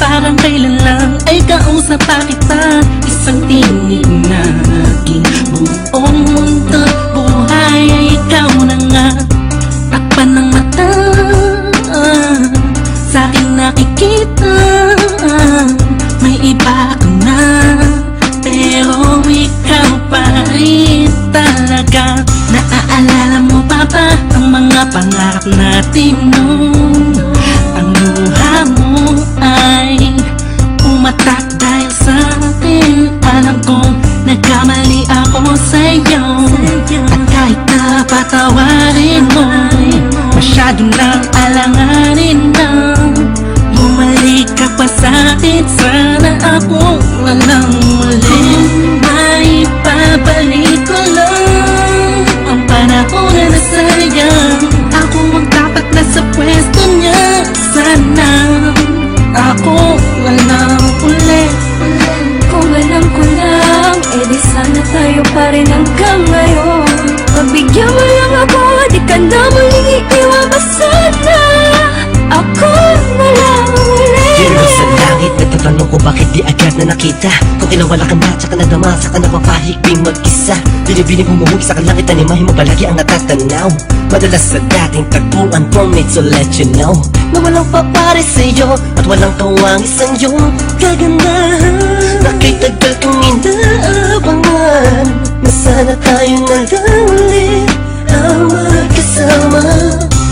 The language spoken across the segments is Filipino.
Parang kailan lang ay kausap pa kita. Isang tinig na aking buong mundo, buhay ay ikaw na nga. Takpan ng mata, sa'kin nakikita may iba ka na, pero ikaw pa rin talaga. Naaalala mo pa ba ang mga pangarap natin noon? Ang luha mo ay umatak dahil sa'kin. Alam kong nagkamali ako sa'yo, at kahit na patawarin mo, masyado nang alanganin na. Bumalik ka pa sa'kin, sana ako walang muling maipabalik ko lang ang panahon na nasayang. Ako ang dapat nasa pwesto niya, sana ako walang ulit. Kung alam ko lang, edi sana tayo pa rin hanggang ngayon. Pagbigyan mo lang ako, di ka na muling iiwan pa sana. Ako na lang ulit. Hero sa langit, nagtatanong ko bakit di agad na nakita. Kung kinawala ka na, tsaka nadama, saka napapahigping mag-isa. Binibining humuhog sa kalangit, animahin mo palagi ang natatanaw. Madalas sa dating tagpuan, promise to let you know na walang papare sa'yo at walang kawang isang iyong kagandahan. Na kay tagal kong inaabangan, na sana tayo na lang ulit ang magkasama.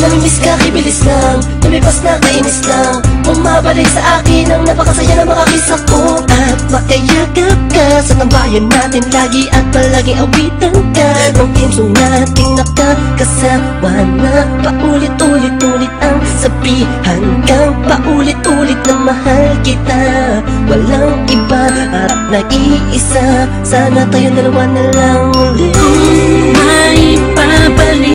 Namimiss ka, kibilis lang, lumipas na kainis lang. Bumabalik sa akin ang napakasaya na makakisa ko. At makayagap ka sa tambayan natin lagi, at palaging awitan ka ng tinsong nating nakakasama. Na paulit-ulit-ulit ang sabihan kang paulit-ulit na mahal kita. Walang iba at nag-iisa, sana tayo dalawa na lang ulit. May